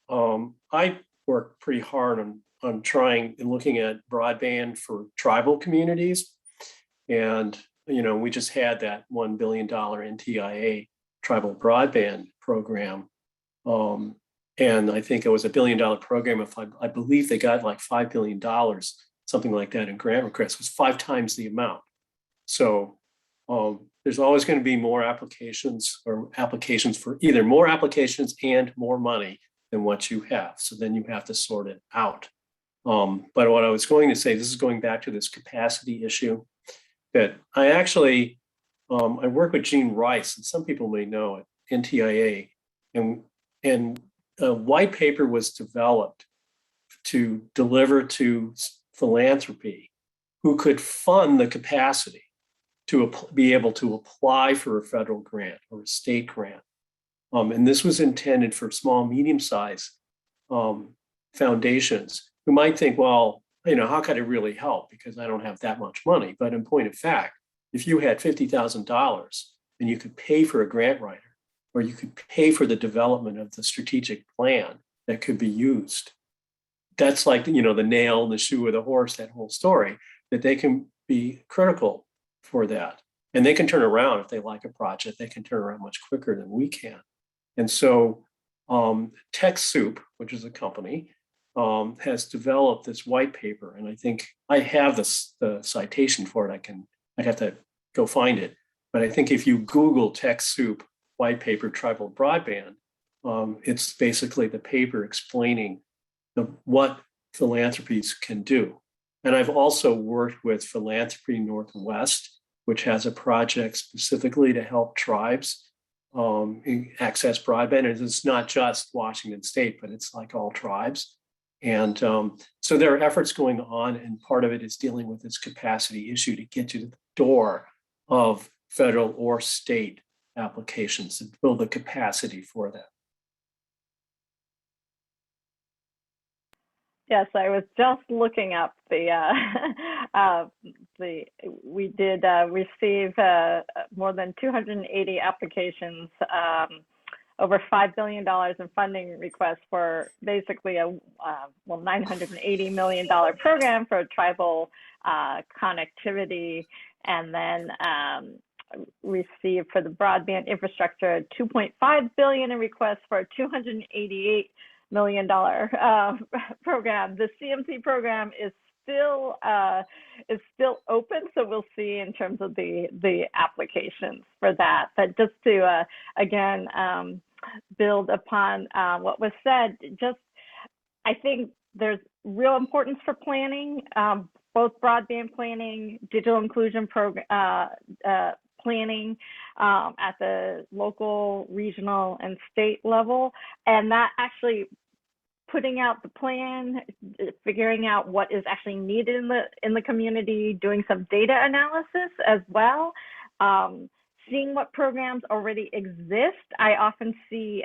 I worked pretty hard on trying and looking at broadband for tribal communities. And, we just had that $1 billion NTIA tribal broadband program. And I think it was $1 billion program. If I believe they got like $5 billion, something like that in grant requests. It was 5 times the amount. So there's always going to be more applications or applications for either more applications and more money than what you have. So then you have to sort it out. But what I was going to say, this is going back to this capacity issue, that I actually, I work with Gene Rice, and some people may know it, NTIA, and And a white paper was developed to deliver to philanthropy who could fund the capacity to be able to apply for a federal grant or a state grant. And this was intended for small, medium-sized foundations who might think, well, how could it really help? Because I don't have that much money. But in point of fact, if you had $50,000 and you could pay for a grant writer, or you could pay for the development of the strategic plan that could be used, that's like, the nail in the shoe of the horse, that whole story, that they can be critical for that. And they can turn around if they like a project, they can turn around much quicker than we can. And so TechSoup, which is a company, has developed this white paper. And I think I have the citation for it. I'd have to go find it. But I think if you Google TechSoup white paper tribal broadband, it's basically the paper explaining what philanthropies can do. And I've also worked with Philanthropy Northwest, which has a project specifically to help tribes access broadband. And it's not just Washington State, but it's like all tribes. And so there are efforts going on, and part of it is dealing with this capacity issue to get to the door of federal or state applications and build the capacity for that. Yes, I was just looking up we did receive more than 280 applications, over $5 billion in funding requests for basically a $980 million program for tribal connectivity, and then received for the broadband infrastructure $2.5 billion in requests for a $288 million program. The CMC program is still open, so we'll see in terms of the applications for that. But just to again build upon what was said, I think there's real importance for planning, both broadband planning, digital inclusion planning at the local, regional, and state level, and that actually putting out the plan, figuring out what is actually needed in the community, doing some data analysis as well, seeing what programs already exist. I often see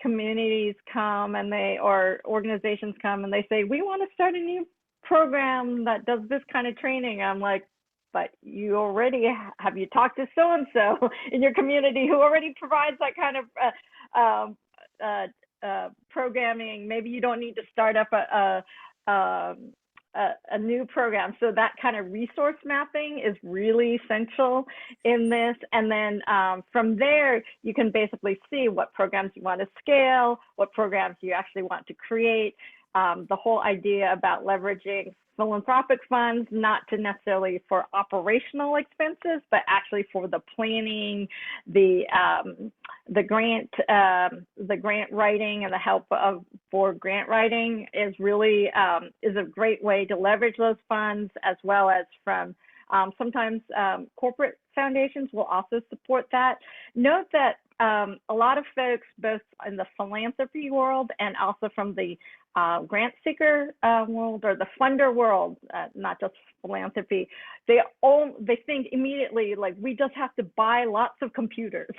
communities come or organizations come and they say, we want to start a new program that does this kind of training. I'm like, but you already have you talked to so-and-so in your community who already provides that kind of programming? Maybe you don't need to start up a new program. So that kind of resource mapping is really essential in this. And then from there, you can basically see what programs you want to scale, what programs you actually want to create. The whole idea about leveraging philanthropic funds, not to necessarily for operational expenses, but actually for the planning, the grant writing, and the help for grant writing is really is a great way to leverage those funds, as well as from sometimes corporate foundations will also support that. Note that a lot of folks, both in the philanthropy world and also from the grant seeker world or the funder world, not just philanthropy, they think immediately like we just have to buy lots of computers.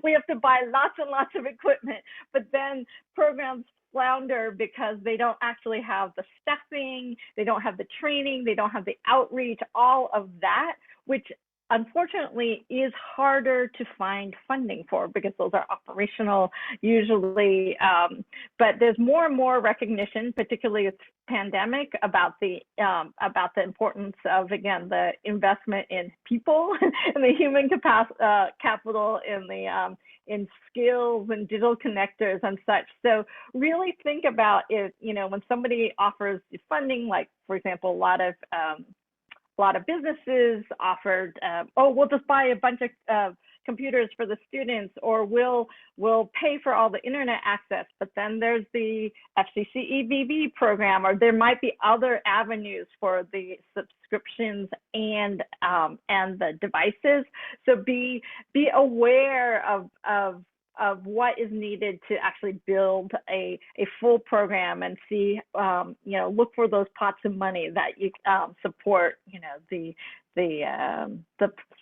We have to buy lots and lots of equipment, but then programs flounder because they don't actually have the staffing, they don't have the training, they don't have the outreach, all of that, which unfortunately is harder to find funding for because those are operational usually. But there's more and more recognition, particularly with pandemic, about the importance of, again, the investment in people and the human capital in skills and digital connectors and such. So really think about it, when somebody offers funding, like for example, a lot of businesses offered, we'll just buy a bunch of computers for the students, or we'll pay for all the internet access. But then there's the FCC EBB program, or there might be other avenues for the subscriptions and the devices. So be aware of of what is needed to actually build a full program and see, you know, look for those pots of money that you support, you know, the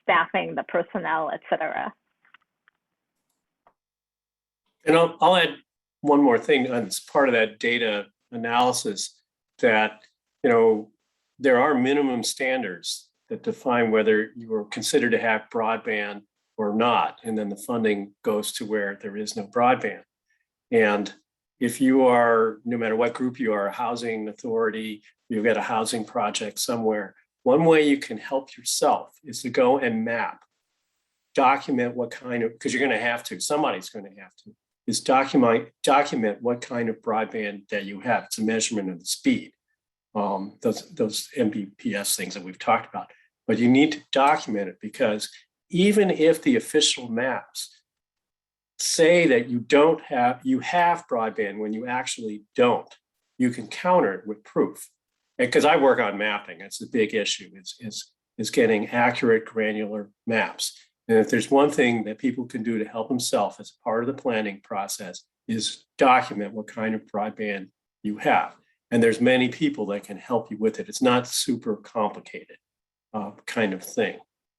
staffing, the personnel, et cetera. And I'll add one more thing as part of that data analysis, that, you know, there are minimum standards that define whether you are considered to have broadband or not. And then the funding goes to where there is no broadband. And if you are, no matter what group you are, a housing authority, you've got a housing project somewhere, one way you can help yourself is to go and map, document what kind of, because you're going to have to, somebody's going to have to, is document what kind of broadband that you have. It's a measurement of the speed, those Mbps things that we've talked about. But you need to document it, because even if the official maps say that you have broadband when you actually don't, you can counter it with proof. Because I work on mapping, that's the big issue, is getting accurate, granular maps. And if there's one thing that people can do to help themselves as part of the planning process, is document what kind of broadband you have. And there's many people that can help you with it. It's not super complicated kind of thing,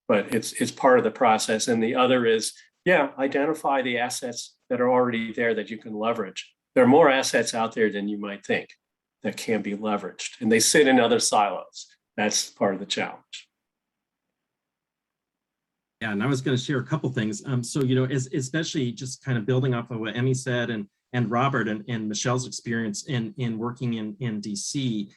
but it's part of the process. And the other is, yeah, identify the assets that are already there that you can leverage. There are more assets out there than you might think that can be leveraged, and they sit in other silos. That's part of the challenge. Yeah, and I was going to share a couple things. So, you know, especially just kind of building off of what Emmy said, and Robert and Michelle's experience in working in DC.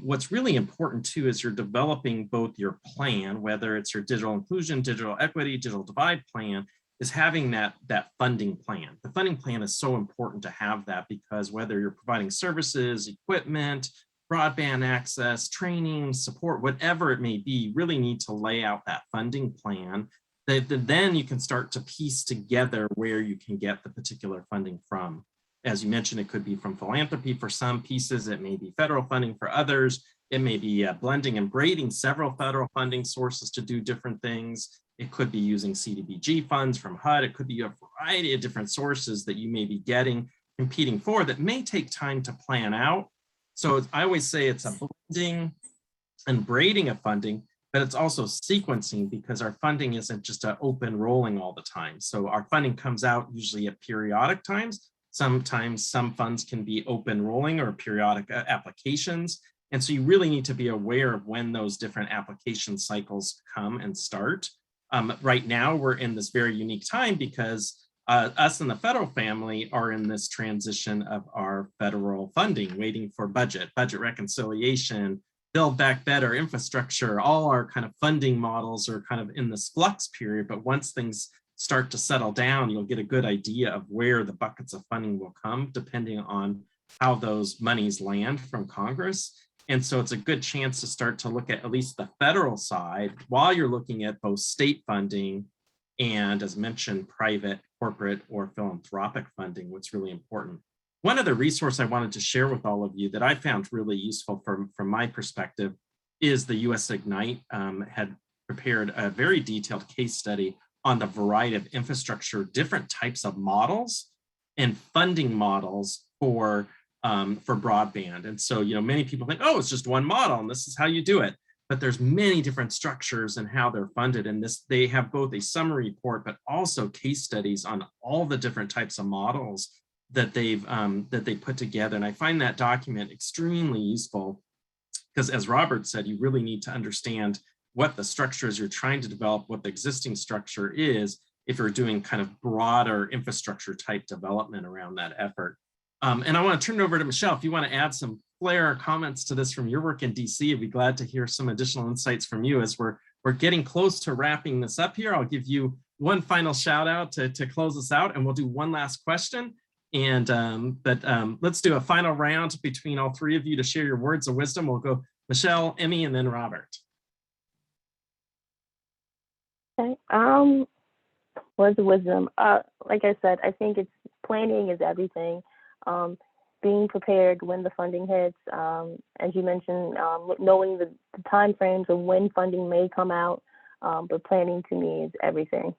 What's really important too is you're developing both your plan, whether it's your digital inclusion, digital equity, digital divide plan, is having that funding plan. The funding plan is so important to have that, because whether you're providing services, equipment, broadband access, training, support, whatever it may be, you really need to lay out that funding plan. Then you can start to piece together where you can get the particular funding from. As you mentioned, it could be from philanthropy for some pieces, it may be federal funding for others, it may be blending and braiding several federal funding sources to do different things. It could be using CDBG funds from HUD. It could be a variety of different sources that you may be competing for that may take time to plan out. So I always say it's a blending and braiding of funding, but it's also sequencing, because our funding isn't just an open rolling all the time. So our funding comes out usually at periodic times. Sometimes some funds can be open rolling or periodic applications. And so you really need to be aware of when those different application cycles come and start. Right now, we're in this very unique time because us in the federal family are in this transition of our federal funding, waiting for budget reconciliation, Build Back Better, infrastructure. All our kind of funding models are kind of in this flux period, but once things start to settle down, you'll get a good idea of where the buckets of funding will come, depending on how those monies land from Congress. And so it's a good chance to start to look at least the federal side while you're looking at both state funding and, as mentioned, private, corporate, or philanthropic funding, what's really important. One other resource I wanted to share with all of you that I found really useful from my perspective is the US Ignite had prepared a very detailed case study on the variety of infrastructure, different types of models and funding models for broadband. And so, you know, many people think, oh, it's just one model and this is how you do it. But there's many different structures and how they're funded. And they have both a summary report, but also case studies on all the different types of models that they put together. And I find that document extremely useful, because as Robert said, you really need to understand what the structure is you're trying to develop, what the existing structure is, if you're doing kind of broader infrastructure type development around that effort. And I want to turn it over to Michelle. If you want to add some flair or comments to this from your work in DC, I'd be glad to hear some additional insights from you as we're getting close to wrapping this up here. I'll give you one final shout out to close us out, and we'll do one last question. And let's do a final round between all three of you to share your words of wisdom. We'll go Michelle, Emmy, and then Robert. Okay. Words of wisdom. Like I said, I think planning is everything. Being prepared when the funding hits, as you mentioned, knowing the time frames of when funding may come out, but planning to me is everything.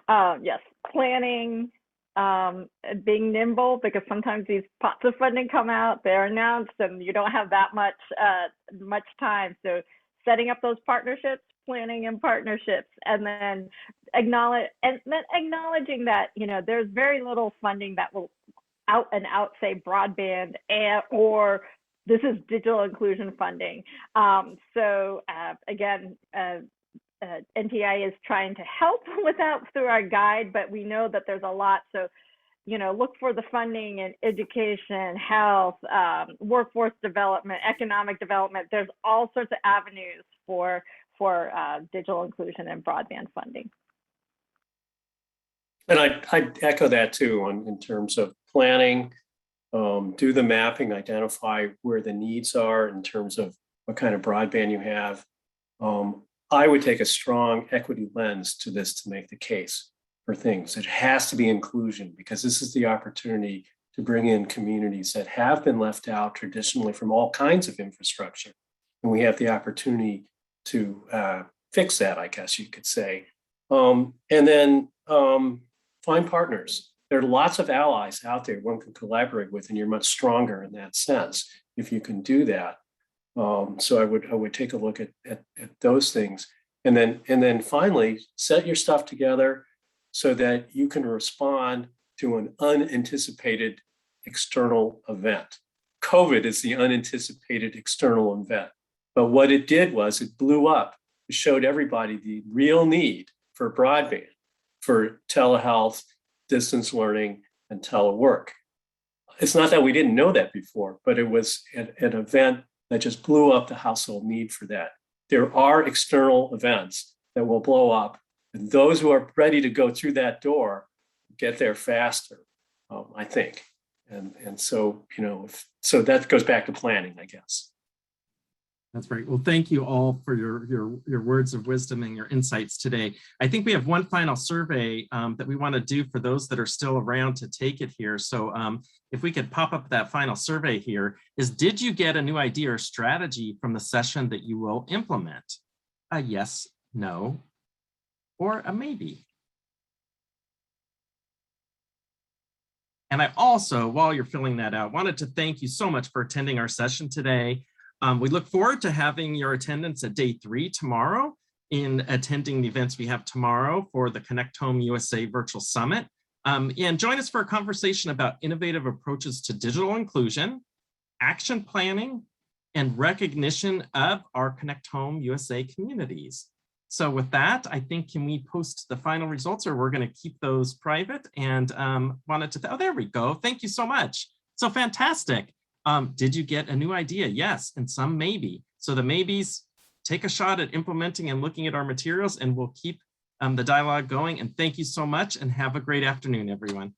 Yes, planning, being nimble, because sometimes these pots of funding come out, they're announced, and you don't have that much time. So setting up those partnerships, planning and partnerships, and then acknowledging that, you know, there's very little funding that will out and out say broadband or this is digital inclusion funding. Again, NTI is trying to help with that through our guide, but we know that there's a lot. So, you know, look for the funding in education, health, workforce development, economic development. There's all sorts of avenues for digital inclusion and broadband funding. And I echo that too in terms of planning, do the mapping, identify where the needs are in terms of what kind of broadband you have. I would take a strong equity lens to this to make the case for things. It has to be inclusion, because this is the opportunity to bring in communities that have been left out traditionally from all kinds of infrastructure. And we have the opportunity to fix that, I guess you could say. And then find partners. There are lots of allies out there one can collaborate with, and you're much stronger in that sense if you can do that. So I would take a look at those things, and then finally set your stuff together so that you can respond to an unanticipated external event. COVID is the unanticipated external event, but what it did was it blew up. It showed everybody the real need for broadband, for telehealth, distance learning, and telework. It's not that we didn't know that before, but it was an event that just blew up the household need for that. There are external events that will blow up, and those who are ready to go through that door get there faster, I think. And so, you know, so that goes back to planning, I guess. That's great. Well, thank you all for your words of wisdom and your insights today. I think we have one final survey that we want to do for those that are still around to take it here. So if we could pop up that final survey here, is did you get a new idea or strategy from the session that you will implement? A yes, no, or a maybe. And I also, while you're filling that out, wanted to thank you so much for attending our session today. We look forward to having your attendance at day 3 tomorrow in attending the events we have tomorrow for the Connect Home USA Virtual Summit. And join us for a conversation about innovative approaches to digital inclusion, action planning, and recognition of our Connect Home USA communities. So with that, I think, can we post the final results, or we're going to keep those private? And wanted to, oh, there we go. Thank you so much. So fantastic. Did you get a new idea? Yes, and some maybe. So the maybes, take a shot at implementing and looking at our materials, and we'll keep the dialogue going. And thank you so much, and have a great afternoon, everyone.